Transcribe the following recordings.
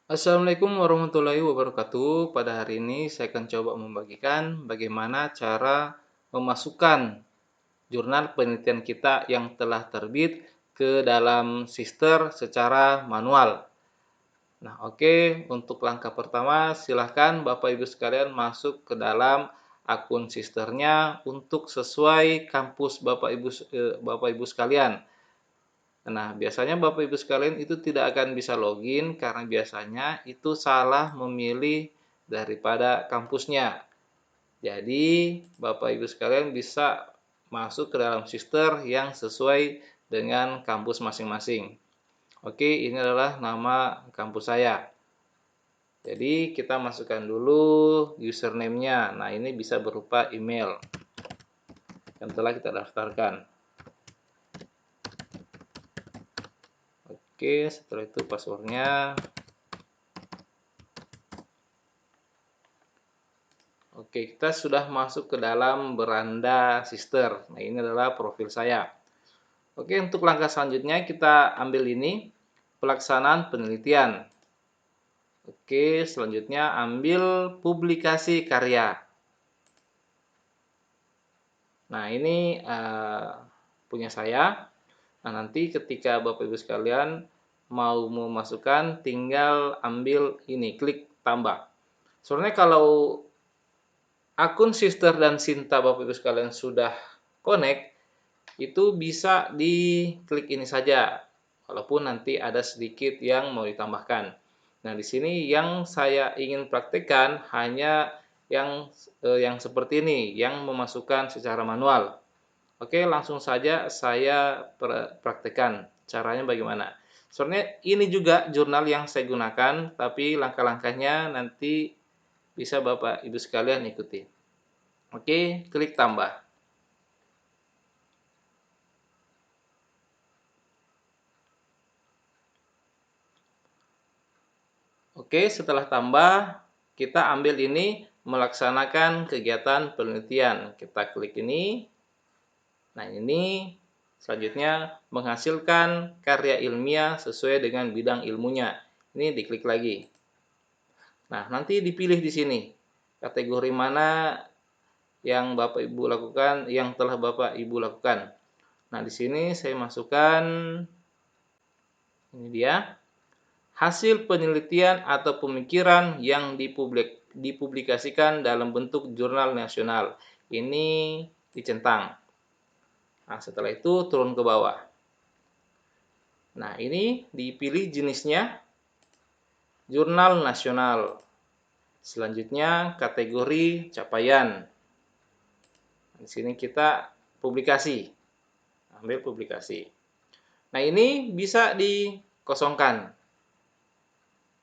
Assalamualaikum warahmatullahi wabarakatuh. Pada hari ini saya akan coba membagikan bagaimana cara memasukkan jurnal penelitian kita yang telah terbit ke dalam Sister secara manual. Nah, oke, untuk langkah pertama silahkan Bapak Ibu sekalian masuk ke dalam akun Sisternya untuk sesuai kampus Bapak Ibu sekalian. Nah, biasanya Bapak Ibu sekalian itu tidak akan bisa login karena biasanya itu salah memilih daripada kampusnya. Jadi, Bapak Ibu sekalian bisa masuk ke dalam Sister yang sesuai dengan kampus masing-masing. Oke, ini adalah nama kampus saya. Jadi, kita masukkan dulu username-nya. Nah, ini bisa berupa email yang telah kita daftarkan. Oke, setelah itu passwordnya. Oke, kita sudah masuk ke dalam beranda Sister. Nah, ini adalah profil saya. Oke, untuk langkah selanjutnya kita ambil ini, pelaksanaan penelitian. Oke, selanjutnya ambil publikasi karya. Nah, ini punya saya. Nah, nanti ketika Bapak Ibu sekalian mau memasukkan, tinggal ambil ini, klik tambah. Soalnya kalau akun Sister dan Sinta Bapak Ibu sekalian sudah connect, itu bisa diklik ini saja, walaupun nanti ada sedikit yang mau ditambahkan. Nah, di sini yang saya ingin praktekkan hanya yang seperti ini, yang memasukkan secara manual. Oke, langsung saja saya praktekkan caranya bagaimana. Sebenarnya ini juga jurnal yang saya gunakan, tapi langkah-langkahnya nanti bisa Bapak Ibu sekalian ikuti. Oke, klik tambah. Oke, setelah tambah, kita ambil ini melaksanakan kegiatan penelitian. Kita klik ini. Nah, ini selanjutnya menghasilkan karya ilmiah sesuai dengan bidang ilmunya. Ini diklik lagi. Nah, nanti dipilih di sini kategori mana yang Bapak Ibu lakukan, yang telah Bapak Ibu lakukan. Nah, di sini saya masukkan ini dia. Hasil penelitian atau pemikiran yang dipublikasikan dalam bentuk jurnal nasional. Ini dicentang. Nah, setelah itu turun ke bawah. Nah, ini dipilih jenisnya jurnal nasional. Selanjutnya kategori capaian. Di sini kita publikasi. Ambil publikasi. Nah, ini bisa dikosongkan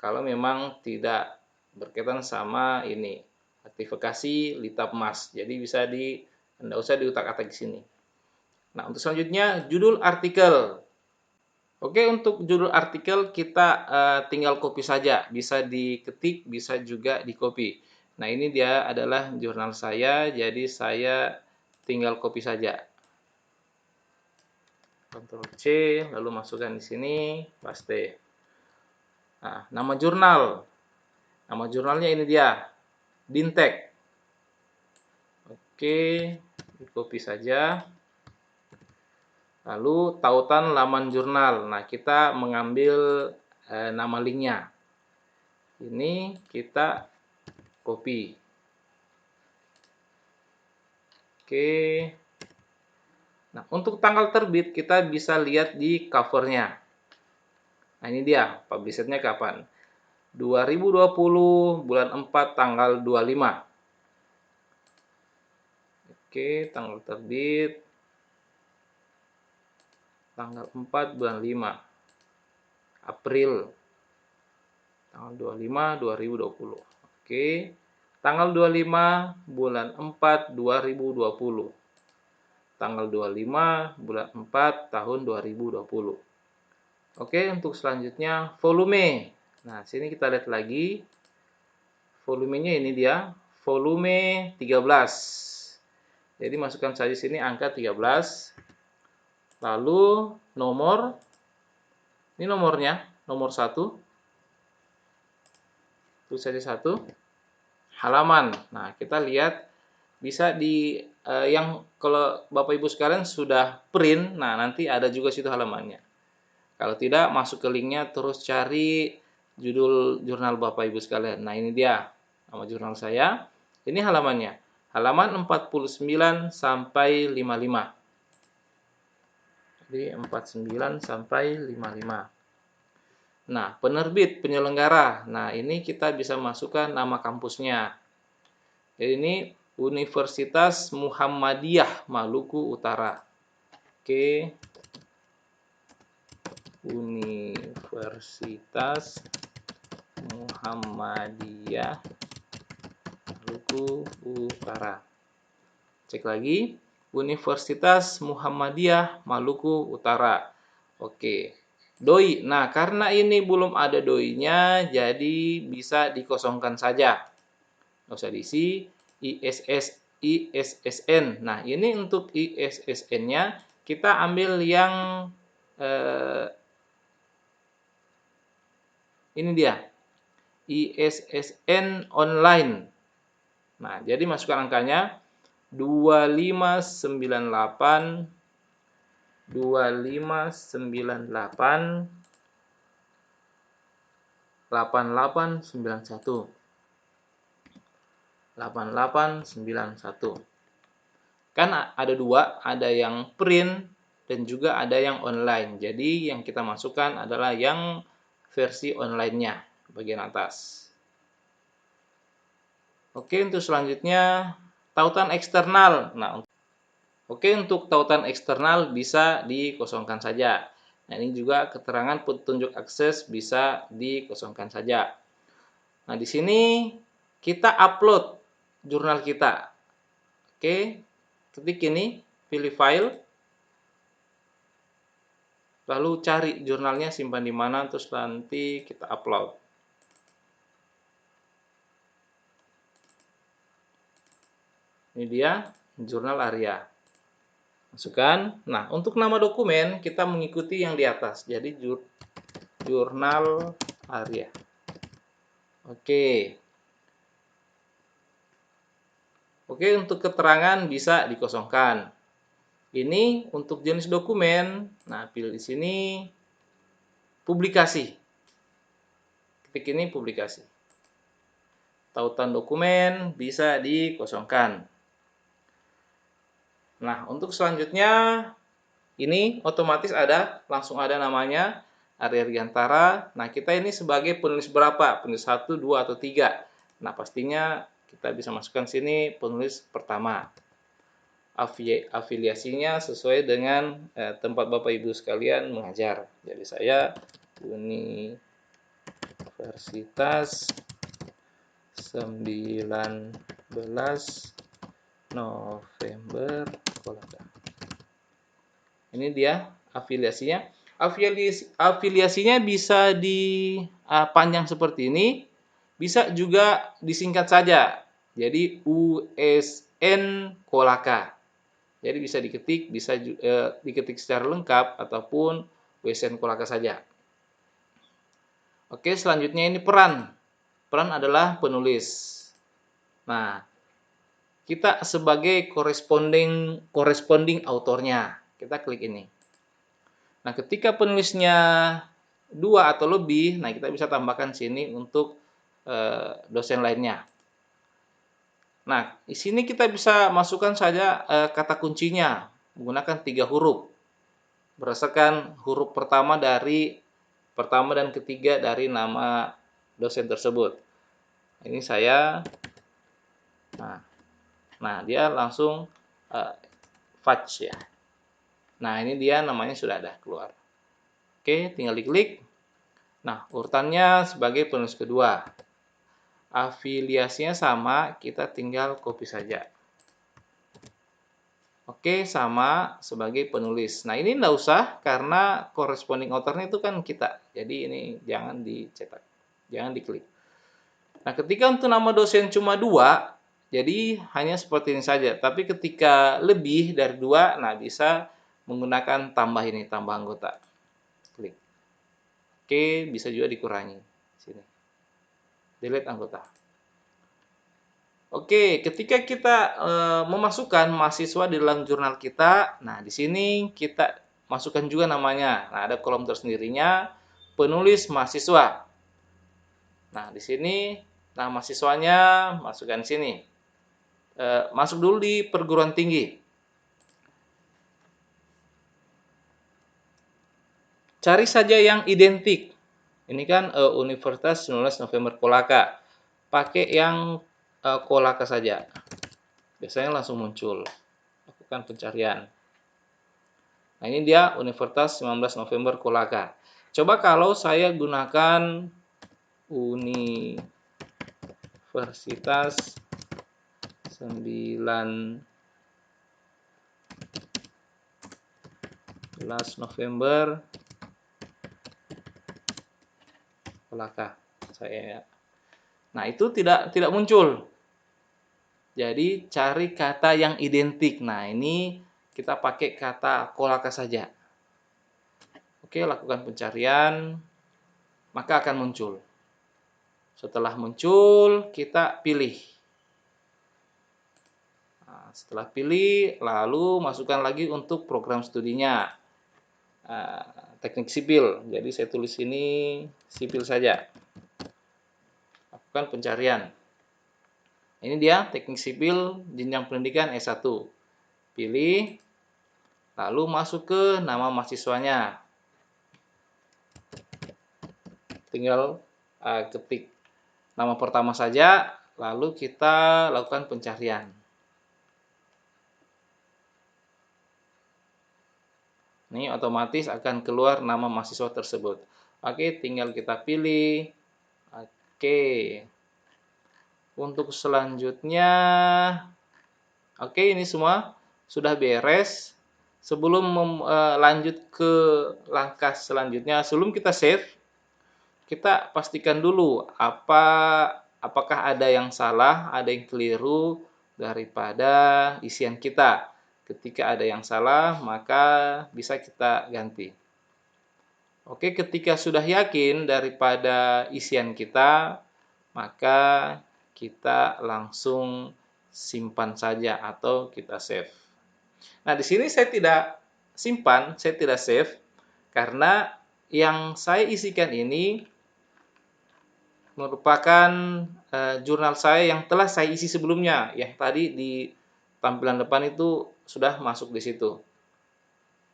kalau memang tidak berkaitan sama ini aktifikasi Litapmas. Jadi bisa tidak usah diutak-atik di sini. Nah, untuk selanjutnya judul artikel. Oke, untuk judul artikel kita tinggal copy saja. Bisa diketik, bisa juga di copy. Nah, ini dia adalah jurnal saya, jadi saya tinggal copy saja. Ctrl C, lalu masukkan di sini, paste. Nah, nama jurnal. Nama jurnalnya ini dia, Bintek. Oke, di copy saja. Lalu tautan laman jurnal. Nah, kita mengambil nama linknya. Ini kita copy. Oke. Nah, untuk tanggal terbit kita bisa lihat di covernya. Nah, ini dia, publish-nya kapan? 2020 bulan 4 tanggal 25. Oke, tanggal terbit tanggal 4 bulan 5 April tanggal 25 2020. Oke, tanggal 25 bulan 4 2020. Tanggal 25 bulan 4 tahun 2020. Oke, untuk selanjutnya volume. Nah, sini kita lihat lagi. Volumenya ini dia, volume 13. Jadi masukkan saja sini angka 13. Lalu nomor, ini nomornya, nomor 1. tulis saja 1 halaman. Nah, kita lihat bisa di yang kalau Bapak Ibu sekalian sudah print, nah nanti ada juga situ halamannya. Kalau tidak, masuk ke linknya terus cari judul jurnal Bapak Ibu sekalian. Nah, ini dia nama jurnal saya. Ini halamannya. Halaman 49 sampai 55. Jadi 49 sampai 55. Nah, penerbit, penyelenggara. Nah, ini kita bisa masukkan nama kampusnya. Jadi ini Universitas Muhammadiyah Maluku Utara. Oke. Universitas Muhammadiyah Maluku Utara. Cek lagi. Universitas Muhammadiyah Maluku Utara. Oke. Doi. Nah, karena ini belum ada doi-nya, jadi bisa dikosongkan saja. Nggak usah diisi. ISSN. Nah, ini untuk ISSN-nya kita ambil yang ini dia. ISSN online. Nah, jadi masukkan angkanya 2598 8891. Kan ada dua, ada yang print dan juga ada yang online. Jadi yang kita masukkan adalah yang versi online-nya, bagian atas. Oke, untuk selanjutnya tautan eksternal. Nah, untuk tautan eksternal bisa dikosongkan saja. Nah, ini juga keterangan petunjuk akses bisa dikosongkan saja. Nah, di sini kita upload jurnal kita. Oke, ketik ini, pilih file, lalu cari jurnalnya simpan di mana, terus nanti kita upload. Ini dia jurnal Arya. Masukkan. Nah, untuk nama dokumen kita mengikuti yang di atas. Jadi jurnal Arya. Oke. Oke, untuk keterangan bisa dikosongkan. Ini untuk jenis dokumen. Nah, pilih di sini publikasi. Ketik ini publikasi. Tautan dokumen bisa dikosongkan. Nah, untuk selanjutnya ini otomatis langsung ada namanya Arya Riantara. Nah, kita ini sebagai penulis berapa? Penulis 1, 2 atau 3. Nah, pastinya kita bisa masukkan sini penulis pertama. Afiliasinya sesuai dengan tempat Bapak Ibu sekalian mengajar. Jadi saya Universitas 19 November Kolaka. Ini dia afiliasinya. Afiliasinya bisa dipanjang seperti ini, bisa juga disingkat saja. Jadi USN Kolaka. Jadi bisa diketik secara lengkap ataupun USN Kolaka saja. Oke, selanjutnya ini peran. Peran adalah penulis. Nah, kita sebagai corresponding autornya. Kita klik ini. Nah, ketika penulisnya 2 atau lebih, nah kita bisa tambahkan sini untuk dosen lainnya. Nah, di sini kita bisa masukkan saja kata kuncinya menggunakan 3 huruf. Berdasarkan huruf pertama dan ketiga dari nama dosen tersebut. Ini saya. Nah, dia langsung fetch ya. Nah, ini dia namanya sudah ada keluar. Oke, tinggal diklik. Nah, urutannya sebagai penulis kedua. Afiliasinya sama, kita tinggal copy saja. Oke, sama sebagai penulis. Nah, ini enggak usah karena corresponding author-nya itu kan kita. Jadi ini jangan dicetak, jangan diklik. Nah, ketika untuk nama dosen cuma 2, jadi hanya seperti ini saja. Tapi ketika lebih dari 2, nah bisa menggunakan tambah ini, tambah anggota. Klik. Oke, bisa juga dikurangi. Sini. delete anggota. Oke, ketika kita memasukkan mahasiswa di dalam jurnal kita, nah di sini kita masukkan juga namanya. Nah, ada kolom tersendirinya, penulis mahasiswa. Nah, di sini nama mahasiswanya masukkan di sini. Masuk dulu di perguruan tinggi. Cari saja yang identik. Ini kan Universitas 19 November Kolaka. Pakai yang Kolaka saja. Biasanya langsung muncul. Lakukan pencarian. Nah, ini dia Universitas 19 November Kolaka. Coba kalau saya gunakan Universitas 19 November Kolaka. Nah, itu tidak muncul. Jadi cari kata yang identik. Nah, ini kita pakai kata Kolaka saja. Oke, lakukan pencarian, maka akan muncul. Setelah muncul, kita pilih. Nah, setelah pilih, lalu masukkan lagi untuk program studinya. Teknik sipil. Jadi saya tulis ini sipil saja. Lakukan pencarian. Ini dia teknik sipil jenjang pendidikan S1. Pilih, lalu masuk ke nama mahasiswanya. Tinggal ketik nama pertama saja, lalu kita lakukan pencarian. Ini otomatis akan keluar nama mahasiswa tersebut. Oke, tinggal kita pilih. Oke. Untuk selanjutnya, oke, ini semua sudah beres. Sebelum lanjut ke langkah selanjutnya, sebelum kita save, kita pastikan dulu apakah ada yang salah, ada yang keliru daripada isian kita. Ketika ada yang salah, maka bisa kita ganti. Oke, ketika sudah yakin daripada isian kita, maka kita langsung simpan saja atau kita save. Nah, di sini saya tidak simpan, saya tidak save, karena yang saya isikan ini merupakan jurnal saya yang telah saya isi sebelumnya, yang tadi di tampilan depan itu sudah masuk di situ.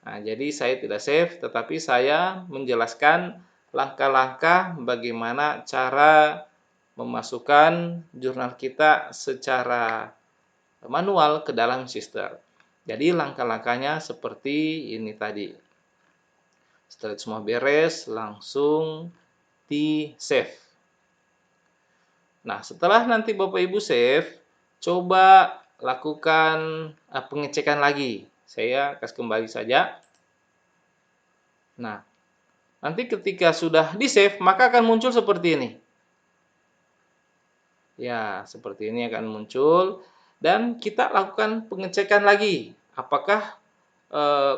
Nah, jadi saya tidak save, tetapi saya menjelaskan langkah-langkah bagaimana cara memasukkan jurnal kita secara manual ke dalam sistem. Jadi langkah-langkahnya seperti ini tadi. Setelah semua beres, langsung di save. Nah, setelah nanti Bapak Ibu save, coba lakukan pengecekan lagi. Saya kasih kembali saja. Nah, nanti ketika sudah di save, maka akan muncul seperti ini. Ya, seperti ini akan muncul. Dan kita lakukan pengecekan lagi. Apakah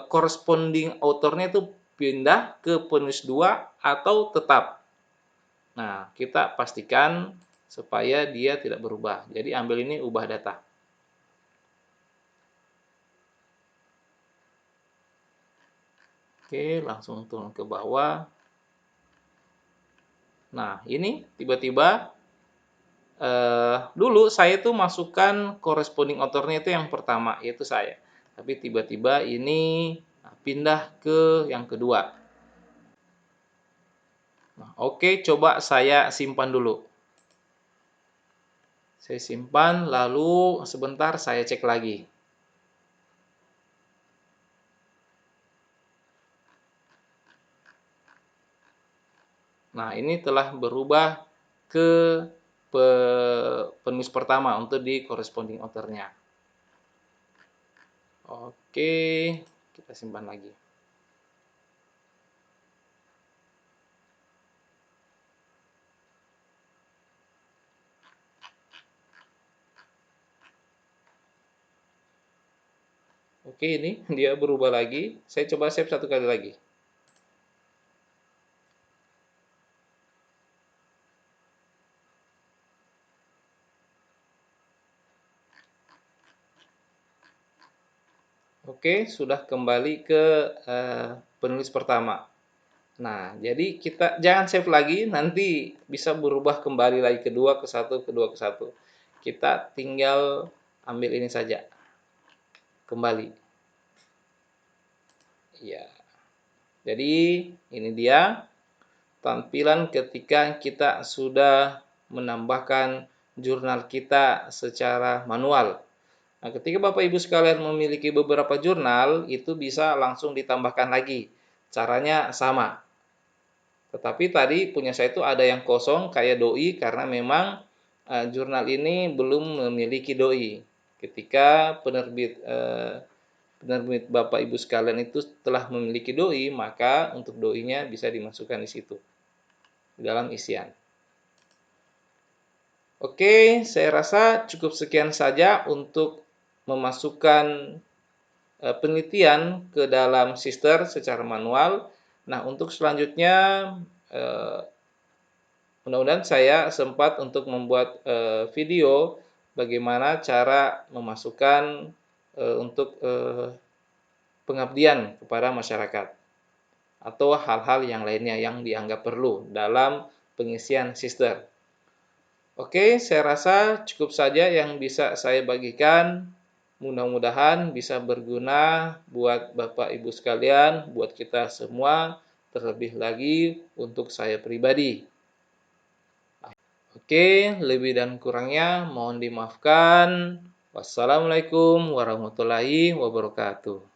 corresponding author-nya itu pindah ke penulis 2 atau tetap. Nah, kita pastikan supaya dia tidak berubah. Jadi ambil ini, ubah data. Oke, langsung turun ke bawah. Nah, ini tiba-tiba dulu saya itu masukkan corresponding author-nya itu yang pertama, yaitu saya. Tapi tiba-tiba ini pindah ke yang kedua. Nah, oke, coba saya simpan dulu. Saya simpan, lalu sebentar saya cek lagi. Nah, ini telah berubah ke penulis pertama untuk di corresponding author-nya. Oke, kita simpan lagi. Oke, ini dia berubah lagi. Saya coba save satu kali lagi. Oke, sudah kembali ke penulis pertama. Nah, jadi kita jangan save lagi, nanti bisa berubah kembali lagi kedua ke satu, kedua ke satu. Kita tinggal ambil ini saja, kembali. Ya, jadi ini dia tampilan ketika kita sudah menambahkan jurnal kita secara manual. Nah, ketika Bapak Ibu sekalian memiliki beberapa jurnal, itu bisa langsung ditambahkan lagi. Caranya sama. Tetapi tadi punya saya itu ada yang kosong kayak doi karena memang jurnal ini belum memiliki doi. Ketika penerbit Bapak Ibu sekalian itu telah memiliki doi, maka untuk doi-nya bisa dimasukkan di situ, di dalam isian. Oke, saya rasa cukup sekian saja untuk memasukkan penelitian ke dalam Sister secara manual. Nah, untuk selanjutnya mudah-mudahan saya sempat untuk membuat video bagaimana cara memasukkan untuk pengabdian kepada masyarakat atau hal-hal yang lainnya yang dianggap perlu dalam pengisian Sister. Oke, saya rasa cukup saja yang bisa saya bagikan. Mudah-mudahan bisa berguna buat Bapak Ibu sekalian, buat kita semua, terlebih lagi untuk saya pribadi. Oke, lebih dan kurangnya mohon dimaafkan. Wassalamualaikum warahmatullahi wabarakatuh.